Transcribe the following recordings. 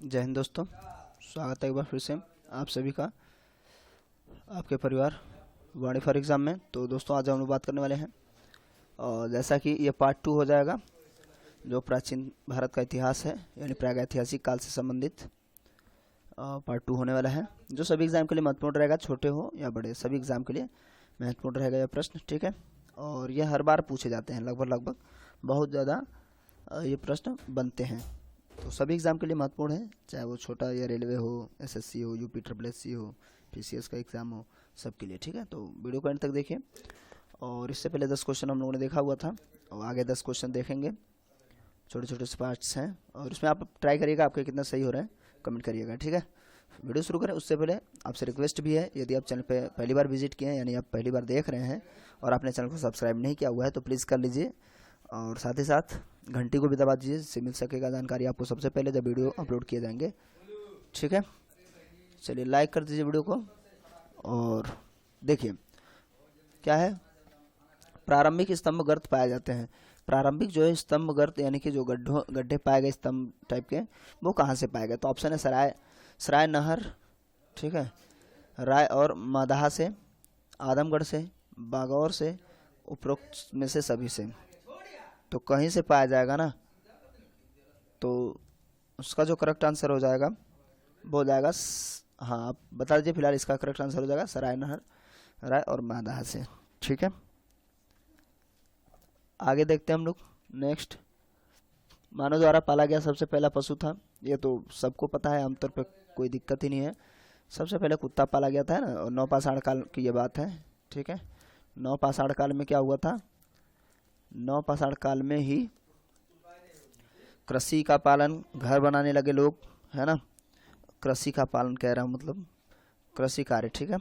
जय हिंद दोस्तों। स्वागत है एक बार फिर से आप सभी का आपके परिवार वाणी फॉर एग्ज़ाम में। तो दोस्तों आज हम लोग बात करने वाले हैं और जैसा कि ये पार्ट 2 हो जाएगा जो प्राचीन भारत का इतिहास है यानी प्रागैतिहासिक काल से संबंधित पार्ट 2 होने वाला है, जो सभी एग्ज़ाम के लिए महत्वपूर्ण रहेगा, छोटे हो या बड़े सभी एग्ज़ाम के लिए महत्वपूर्ण रहेगा यह प्रश्न। ठीक है, और ये हर बार पूछे जाते हैं, लगभग बहुत ज़्यादा ये प्रश्न बनते हैं, तो सभी एग्ज़ाम के लिए महत्वपूर्ण है, चाहे वो छोटा या रेलवे हो, एसएससी हो, यूपी ट्रिपल एससी हो, पीसीएस का एग्ज़ाम हो, सबके लिए। ठीक है, तो वीडियो को एंड तक देखिए। और इससे पहले 10 क्वेश्चन हम लोगों ने देखा हुआ था और आगे 10 क्वेश्चन देखेंगे, छोटे छोटे से पार्ट्स हैं और इसमें आप ट्राई करिएगा आपके कितना सही हो रहा है, कमेंट करिएगा। ठीक है, वीडियो शुरू करें उससे पहले आपसे रिक्वेस्ट भी है, यदि आप चैनल पे पहली बार विजिट किए हैं यानी आप पहली बार देख रहे हैं और आपने चैनल को सब्सक्राइब नहीं किया हुआ है तो प्लीज़ कर लीजिए और साथ ही साथ घंटी को भी दबा दीजिए, जिससे मिल सकेगा जानकारी आपको सबसे पहले जब वीडियो अपलोड किए जाएंगे। ठीक है, चलिए लाइक कर दीजिए वीडियो को और देखिए क्या है। प्रारंभिक स्तंभ गर्त पाए जाते हैं। प्रारंभिक जो है स्तंभ गर्त यानी कि जो गड्ढे पाए गए स्तंभ टाइप के, वो कहाँ से पाए गए? तो ऑप्शन है सराय नहर, ठीक है, राय और मादाहा से, आदमगढ़ से, बागौर से, उपरोक्त में से सभी से। तो कहीं से पाया जाएगा ना, तो उसका जो करेक्ट आंसर हो जाएगा वो हो जाएगा हाँ आप बता दीजिए। फिलहाल इसका करेक्ट आंसर हो जाएगा सराय नहर, राय और मादाहा से। ठीक है, आगे देखते हैं हम लोग। नेक्स्ट, मानव द्वारा पाला गया सबसे पहला पशु था, ये तो सबको पता है, आमतौर पर कोई दिक्कत ही नहीं है। सबसे पहले कुत्ता पाला गया था ना, और नवपाषाण काल की ये बात है। ठीक है, नवपाषाण काल में क्या हुआ था? नवपाषाण काल में ही कृषि का पालन, घर बनाने लगे लोग, है ना। कृषि का पालन कह रहा हूँ, मतलब कृषि कार्य। ठीक है,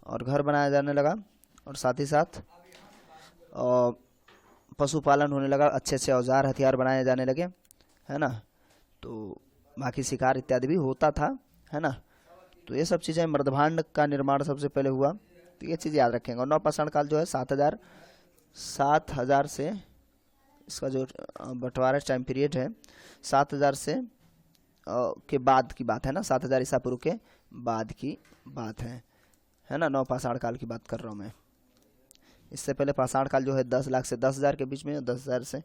और घर बनाया जाने लगा और साथ ही साथ पशुपालन होने लगा, अच्छे अच्छे औजार हथियार बनाए जाने लगे, है ना। तो बाकी शिकार इत्यादि भी होता था, है ना। तो ये सब चीज़ें, मृदभांड का निर्माण सबसे पहले हुआ, तो ये चीज़ याद रखेंगे। और नवपाषाण काल जो है 7,000 से, इसका जो बंटवारा टाइम पीरियड है 7,000 से के बाद की बात है ना, 7,000 ईसा पूर्व के बाद की बात है ना। नवपाषाण काल की बात कर रहा हूँ मैं। इससे पहले पाषाण काल जो है 10 लाख से 10,000 के बीच में, 10,000 से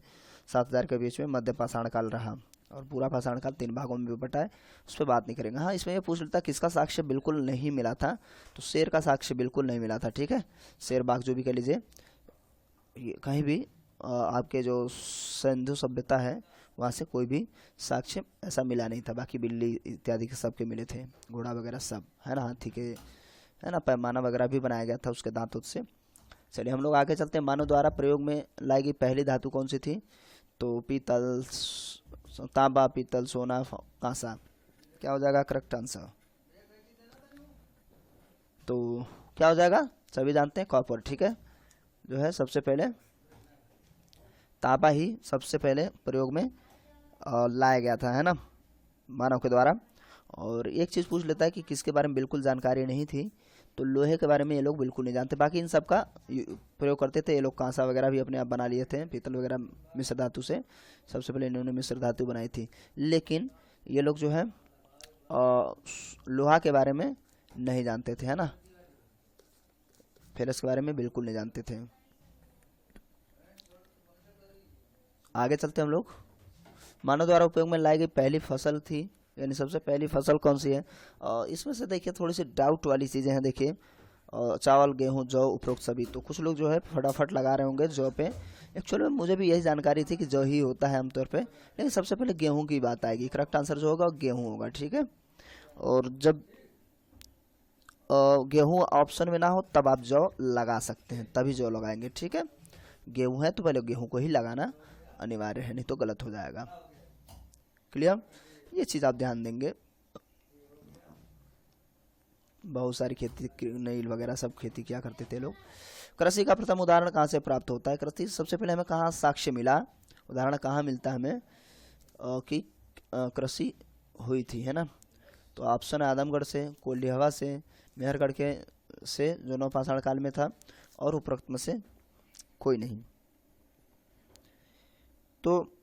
7,000 के बीच में मध्य पाषाण काल रहा, और पूरा पाषाण काल 3 भागों में भी बटा है, उस पर बात नहीं करेंगे। हाँ, इसमें ये पूछ लेता किसका साक्ष्य बिल्कुल नहीं मिला था, तो शेर का साक्ष्य बिल्कुल नहीं मिला था। ठीक है, शेर बाघ जो भी कह लीजिए, कहीं भी आपके जो सिंधु सभ्यता है वहाँ से कोई भी साक्ष्य ऐसा मिला नहीं था। बाकी बिल्ली इत्यादि के सबके मिले थे, घोड़ा वगैरह सब, है ना। हाथी के, है ना, पैमाना वगैरह भी बनाया गया था उसके दांतों से। चलिए हम लोग आगे चलते हैं। मानव द्वारा प्रयोग में लाई गई पहली धातु कौन सी थी? तो पीतल, तांबा, पीतल, सोना, कांसा। क्या हो जाएगा करेक्ट आंसर? तो क्या हो जाएगा? सभी जानते हैं, कॉपर। ठीक है, जो है सबसे पहले तांबा ही सबसे पहले प्रयोग में लाया गया था, है ना, मानव के द्वारा। और एक चीज़ पूछ लेता है कि किसके बारे में बिल्कुल जानकारी नहीं थी, तो लोहे के बारे में ये लोग बिल्कुल नहीं जानते। बाकी इन सब का प्रयोग करते थे ये लोग। कांसा वगैरह भी अपने आप बना लिए थे, पीतल वगैरह मिश्र धातु से, सबसे पहले इन्होंने मिश्र धातु बनाई थी। लेकिन ये लोग जो है लोहा के बारे में नहीं जानते थे, है ना, फेरस के बारे में बिल्कुल नहीं जानते थे। आगे चलते हम लोग। मानव द्वारा उपयोग में लाई गई पहली फसल थी, यानी सबसे पहली फसल कौन सी है? इसमें से देखिए थोड़ी सी डाउट वाली चीज़ें हैं। देखिए चावल, गेहूं, जौ, उपरोक्त सभी। तो कुछ लोग जो है फटाफट लगा रहे होंगे जौ पे। एक्चुअली में मुझे भी यही जानकारी थी कि जौ ही होता है आमतौर पे, लेकिन सबसे पहले गेहूं की बात आएगी। करेक्ट आंसर जो होगा गेहूं होगा। ठीक है, और जब गेहूं ऑप्शन में ना हो तब आप जौ लगा सकते हैं, तभी जौ लगाएंगे। ठीक है, गेहूं है तो पहले गेहूं को ही लगाना अनिवार्य है, नहीं तो गलत हो जाएगा। क्लियर? ये चीज़ आप ध्यान देंगे। बहुत सारी खेती, नील वगैरह सब खेती किया करते थे लोग। कृषि का प्रथम उदाहरण कहाँ से प्राप्त होता है? कृषि सबसे पहले हमें कहाँ साक्ष्य मिला, उदाहरण कहाँ मिलता है हमें कि कृषि हुई थी, है ना। तो ऑप्शन है आदमगढ़ से, कोल्डिहवा से, मेहरगढ़ के से जो नवपाषाण काल में था, और उपरोक्त में से कोई नहीं। तो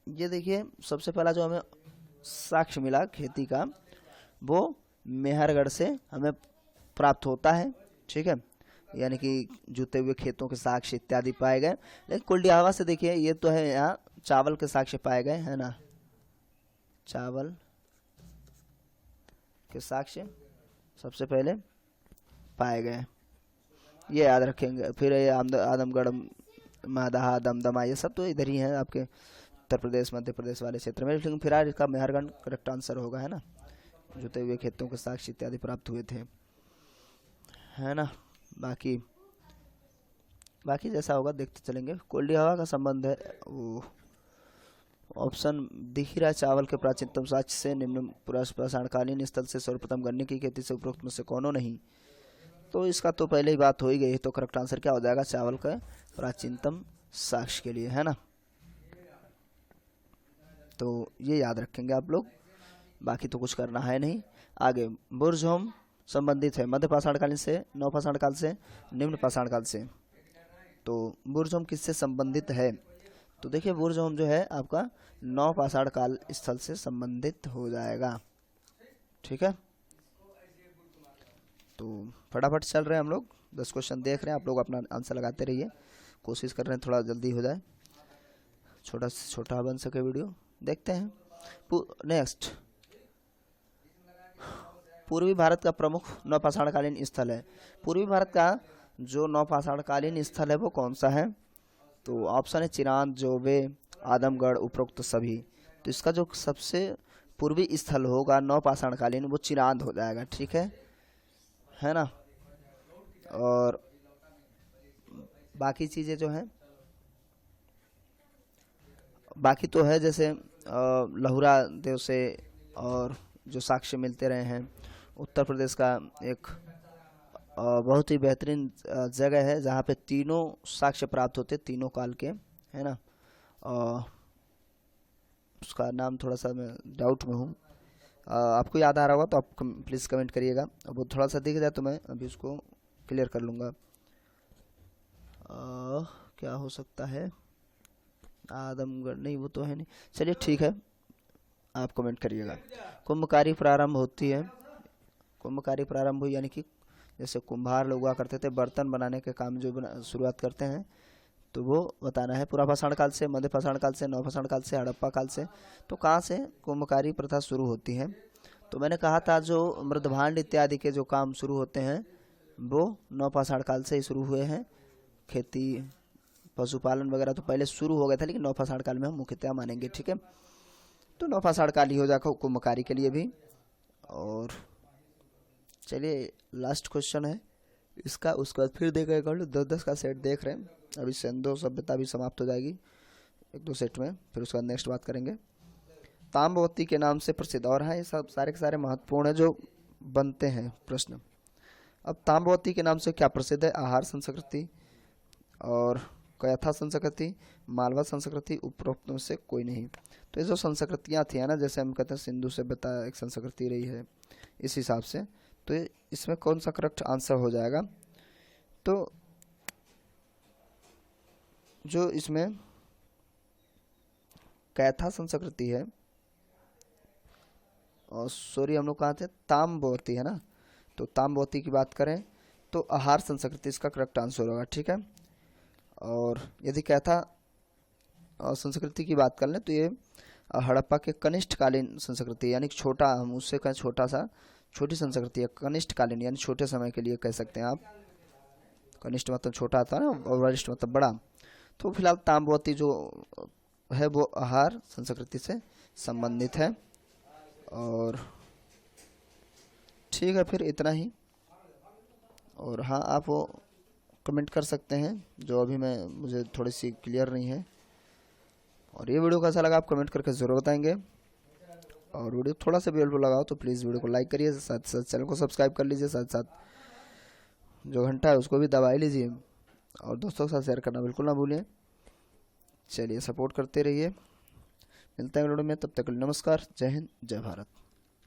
ये देखिए सबसे पहला जो हमें साक्ष्य मिला खेती का वो मेहरगढ़ से हमें प्राप्त होता है, ठीक है, यानी कि जुते हुए खेतों के साक्ष्य इत्यादि पाए गए। लेकिन कुल्डी हवा से देखिए ये तो है यहाँ चावल के साक्ष्य पाए गए, है ना, चावल के साक्ष्य सबसे पहले पाए गए, ये याद रखेंगे। फिर ये आदमगढ़, मादाहा, दमदमा, ये सब तो इधर ही है आपके उत्तर प्रदेश मध्य प्रदेश वाले क्षेत्र में। लेकिन फिर आज इसका मेहरगढ़ करेक्ट आंसर होगा, है ना, जुते हुए खेतों के साक्ष्य इत्यादि प्राप्त हुए थे, है ना। बाकी जैसा होगा देखते चलेंगे। कुल्डी हवा का संबंध है वो ऑप्शन दिख ही रहा है, चावल के प्राचीनतम साक्ष्य से निम्न पाषाणकालीन स्थल से सर्वप्रथम गन्ने की खेती से उपरोक्त में से कौनों नहीं। तो इसका तो पहले ही बात हो ही गई, तो करेक्ट आंसर क्या हो जाएगा, चावल का प्राचीनतम साक्ष्य के लिए, है ना। तो ये याद रखेंगे आप लोग, बाकी तो कुछ करना है नहीं। आगे बुर्जहोम संबंधित है मध्य पाषाणकालीन से, नव पाषाण काल से, निम्न पाषाण काल से। तो बुर्जहोम किससे संबंधित है, तो देखिए बुर्जहोम जो है आपका नव पाषाण काल स्थल से संबंधित हो जाएगा, ठीक है। तो फटाफट चल रहे हैं हम लोग, 10 क्वेश्चन देख रहे हैं, आप लोग अपना आंसर लगाते रहिए, कोशिश कर रहे हैं थोड़ा जल्दी हो जाए, छोटा से छोटा बन सके वीडियो। देखते हैं नेक्स्ट, पूर्वी भारत का प्रमुख नवपाषाणकालीन स्थल है। पूर्वी भारत का जो नवपाषाणकालीन स्थल है वो कौन सा है, तो ऑप्शन है चिरांद, जोबे, आदमगढ़, उपरोक्त सभी। तो इसका जो सबसे पूर्वी स्थल होगा नवपाषाणकालीन वो चिरांद हो जाएगा, ठीक है ना। और बाकी चीज़ें जो हैं, बाकी तो है जैसे लहुरा देव से और जो साक्ष्य मिलते रहे हैं, उत्तर प्रदेश का एक बहुत ही बेहतरीन जगह है जहाँ पे तीनों साक्ष्य प्राप्त होते, तीनों काल के, है ना। उसका नाम थोड़ा सा मैं डाउट में हूँ, आपको याद आ रहा होगा तो आप प्लीज़ कमेंट करिएगा। अब वो थोड़ा सा दिख जाए तो मैं अभी उसको क्लियर कर लूँगा। क्या हो सकता है, आदमगढ़ नहीं, वो तो है नहीं, चलिए ठीक है, आप कमेंट करिएगा। कुंभकारी प्रारंभ होती है, कुंभकारी प्रारंभ हुई यानी कि जैसे कुम्हार लोग हुआ करते थे बर्तन बनाने के काम जो शुरुआत करते हैं, तो वो बताना है। पूरा पाषाण काल से, मध्य पाषाण काल से, नव पाषाण काल से, हड़प्पा काल से। तो कहाँ से कुंभकारी प्रथा शुरू होती है, तो मैंने कहा था जो मृदभांड इत्यादि के जो काम शुरू होते हैं वो नव पाषाण काल से ही शुरू हुए हैं। खेती पशुपालन वगैरह तो पहले शुरू हो गया था, लेकिन नव पाषाण काल में हम मुख्यतः मानेंगे, ठीक है। तो नव पाषाण काल ही हो जाएगा कुंभकारी के लिए भी। और चलिए लास्ट क्वेश्चन है इसका, उसके बाद फिर देखेगा 10-10 का सेट देख रहे हैं। अभी सिंधु सभ्यता भी समाप्त हो जाएगी 1-2 सेट में, फिर उसके बाद नेक्स्ट बात करेंगे। ताम्रवती के नाम से प्रसिद्ध, और हाँ ये सब सारे के सारे महत्वपूर्ण है जो बनते हैं प्रश्न। अब ताम्रवती के नाम से क्या प्रसिद्ध है, आहार संस्कृति और कयथा संस्कृति, मालवा संस्कृति, उपरोक्त में से कोई नहीं। तो ये जो संस्कृतियाँ थी है ना, जैसे हम कहते हैं सिंधु सभ्यता एक संस्कृति रही है, इस हिसाब से तो इसमें कौन सा करेक्ट आंसर हो जाएगा, तो जो इसमें कैथा संस्कृति है, और सॉरी हम लोग कहा थे ताम्रवती है ना, तो ताम्रवती की बात करें तो आहार संस्कृति इसका करेक्ट आंसर होगा, ठीक है। और यदि कैथा संस्कृति की बात कर लें तो ये हड़प्पा के कनिष्ठकालीन संस्कृति, यानी छोटा, हम उससे कहें छोटा सा, छोटी संस्कृति है, कनिष्ठकालीन यानी छोटे समय के लिए कह सकते हैं आप। कनिष्ठ मतलब छोटा आता है ना, और वरिष्ठ मतलब बड़ा। तो फिलहाल ताम्रवती जो है वो आहार संस्कृति से संबंधित है। और ठीक है, फिर इतना ही। और हाँ आप वो कमेंट कर सकते हैं जो अभी मुझे थोड़ी सी क्लियर नहीं है। और ये वीडियो कैसा लगा आप कमेंट करके ज़रूर बताएंगे। और वीडियो थोड़ा सा भी हेल्पफुल लगा हो तो प्लीज़ वीडियो को लाइक करिए, साथ साथ चैनल को सब्सक्राइब कर लीजिए, साथ साथ जो घंटा है उसको भी दबा लीजिए, और दोस्तों के साथ शेयर करना बिल्कुल ना भूलिए। चलिए सपोर्ट करते रहिए, मिलते हैं वीडियो में, तब तक नमस्कार, जय हिंद, जय भारत।